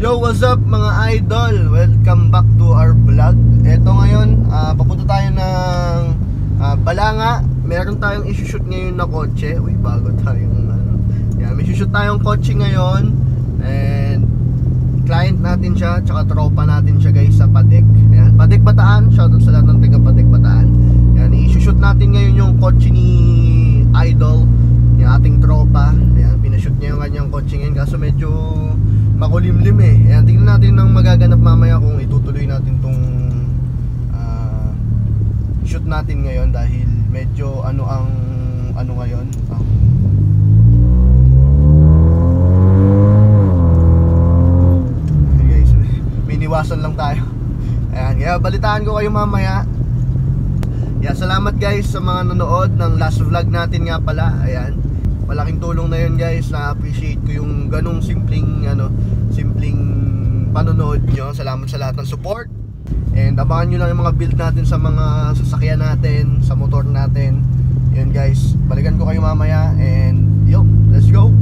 Yo, what's up mga idol? Welcome back to our vlog. Eto ngayon, papunta tayo ng Balanga. Meron tayong isushoot ngayon na kotse. Uy, bago tayong yeah, may isushoot tayong kotse ngayon. And client natin siya, tsaka tropa natin siya guys sa Padek. Ayan, Padek Bataan. Shoutout sa lahat ng taga Padek Bataan. Ayan, isushoot natin ngayon yung kotse ni Idol, yung ating tropa. Ayan, pinashoot niya yung kanyang kotse ngayon kaso medyo makulimlim eh. Ayan, tingnan natin ng magaganap mamaya kung itutuloy natin tong shoot natin ngayon dahil medyo ano ngayon okay guys, miniwasan lang tayo. Ayan, kaya balitaan ko kayo mamaya. Yeah, salamat guys sa mga nanood ng last vlog natin nga pala. Ayan, malaking tulong na yun guys. Na-appreciate ko yung ganong simpleng panonood nyo. Salamat sa lahat ng support. And abangan nyo lang yung mga build natin sa mga sasakyan natin, sa motor natin. Yun guys, balikan ko kayo mamaya. And yo, let's go.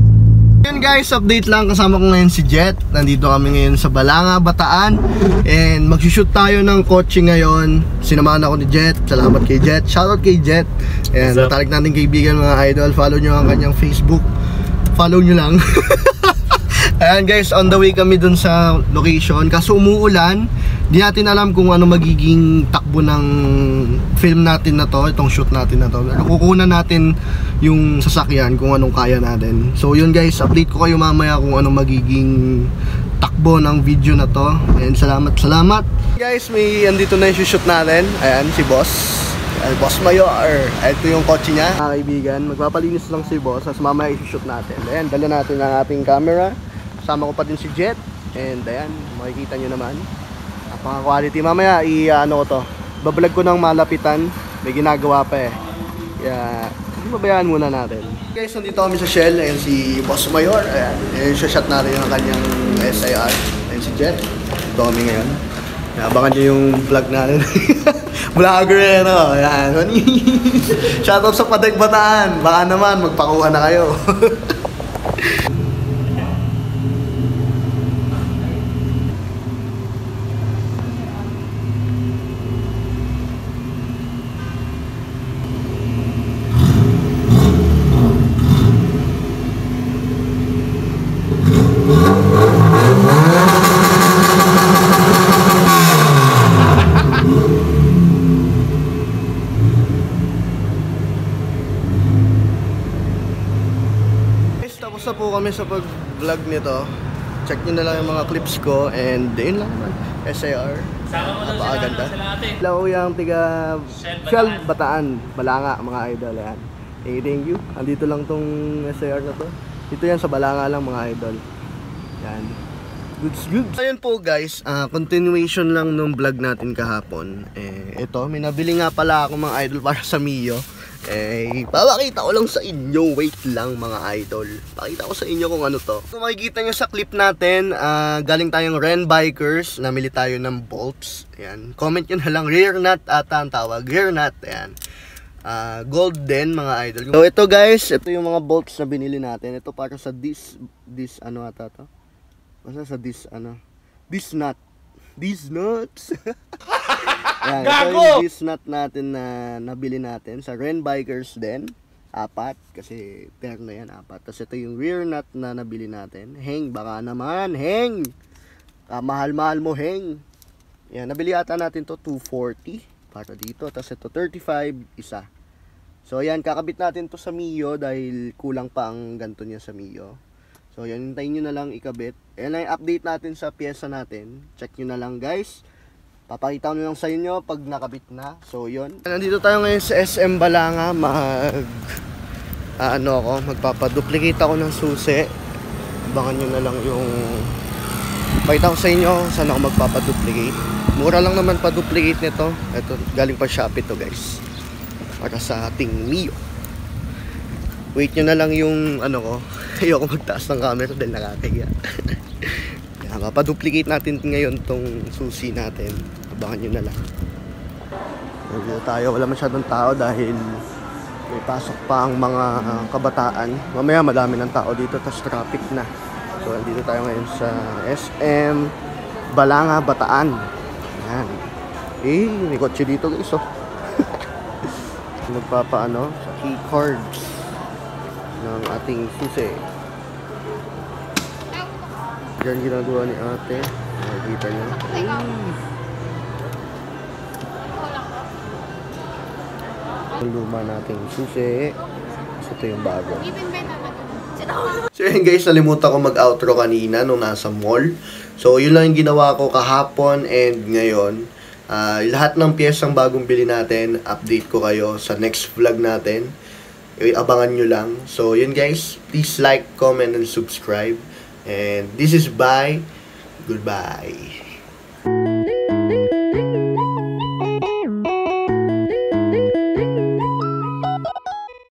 Yun guys, update lang. Kasama ko ngayon si Jet. Nandito kami ngayon sa Balanga, Bataan. And magsushoot tayo ng kotse ngayon. Sinamahan ako ni Jet. Salamat kay Jet. Shoutout kay Jet. And natalik natin kaibigan mga idol. Follow nyo ang kanyang Facebook. Follow nyo lang. Ayan guys, on the way kami dun sa location. Kaso umuulan. Di natin alam kung ano magiging takbo ng film natin na to, itong shoot natin na to. Kukunan natin yung sasakyan kung anong kaya natin. So yun guys, update ko kayo mamaya kung anong magiging takbo ng video na to. And salamat. Guys, andito na yung shoot natin. Ayan, si Boss. Boss Mayor. Ito yung kotse niya. Mga kaibigan, magpapalinis lang si Boss. Tapos mamaya i-shoot natin. Ayan, dala natin ang ating camera. Kasama ko pa din si Jet. And ayan, makikita nyo naman. Napaka-quality. Mamaya, ano ko to. Bablog ko ng malapitan. May ginagawa pa eh. Kaya, mabayaan muna natin. Guys, nandito kami sa Shell. Ayan si Boss Mayor. Ayan, shot natin yung kanyang SIR. Ayan si Jet. Ito kami ngayon. Abangan nyo yung vlog natin. Vlogger eh, no? Ayan. Shoutout sa Padek Bataan. Baka naman, magpakuha na kayo. Tapos na po kami sa pag-vlog nito. Check nyo na lang yung mga clips ko. And yun lang naman, SAR. Napakaganda. Hello yung tiga Shell Bataan, Balanga mga idol. Ayan. Thank you. Andito lang tong SAR na to. Ito yan sa Balanga lang mga idol. Yan. Goods. Ayun po guys, continuation lang nung vlog natin kahapon. Ito, may nabili nga pala ako mga idol para sa Mio. Papakita ko lang sa inyo. Wait lang mga idol. Pakita ko sa inyo kung ano to. Kung makikita nyo sa clip natin, galing tayong Ren Bikers. Namili tayo ng bolts. Ayan. Comment nyo na lang. Rear nut ata ang tawag. Rear nut. Ayan. Gold din mga idol. So ito guys, ito yung mga bolts na binili natin. Ito para sa this ano ata to? Basta sa this nut. These nuts. Ayan, ito yung this nut natin na nabili natin sa Ren Bikers din. 4 kasi pair na yan, 4. Tapos ito yung rear nut na nabili natin. Heng, baka naman, Heng. Mahal-mahal mo, Heng. Yan, nabili ata natin to 240 para dito. Tapos ito 35 isa. So yan, kakabit natin to sa Mio dahil kulang pa ang ganto niya sa Mio. So yan, hintayin nyo na lang ikabit. Ayan lang yung update natin sa pyesa natin. Check nyo na lang guys. Papakita ko na lang sa inyo pag nakabit na. So yun. Nandito tayo ngayon sa SM Balanga. Magpapaduplicate ako ng susi. Abangan nyo na lang yung pakita ko sa inyo saan ako magpapaduplicate. Mura lang naman pa-duplicate nito. Ito, galing pa Shopee to guys. Para sa ating Mio. Wait nyo na lang yung ko. Ayoko magtaas ng camera dahil nakakahiya. Papaduplicate natin ngayon tong susi natin. Abangan nyo na lang. Dito tayo, wala masyadong tao dahil may pasok pa ang mga kabataan. Mamaya madami ng tao dito, tas traffic na. So, dito tayo ngayon sa SM Balanga, Bataan. Ayan. May kotse dito guys, oh. Magpapaano sa key cards ng ating susi. Diyan ginagawa ni ate. Nakikita nyo. Ang luma nating susi. Ito yung bago. So yun guys, nalimutan ko mag-outro kanina nung nasa mall. So yun lang yung ginawa ko kahapon and ngayon. Lahat ng piyesang bagong bili natin, update ko kayo sa next vlog natin. Abangan nyo lang. So yun guys, please like, comment, and subscribe. And this is bye. Goodbye.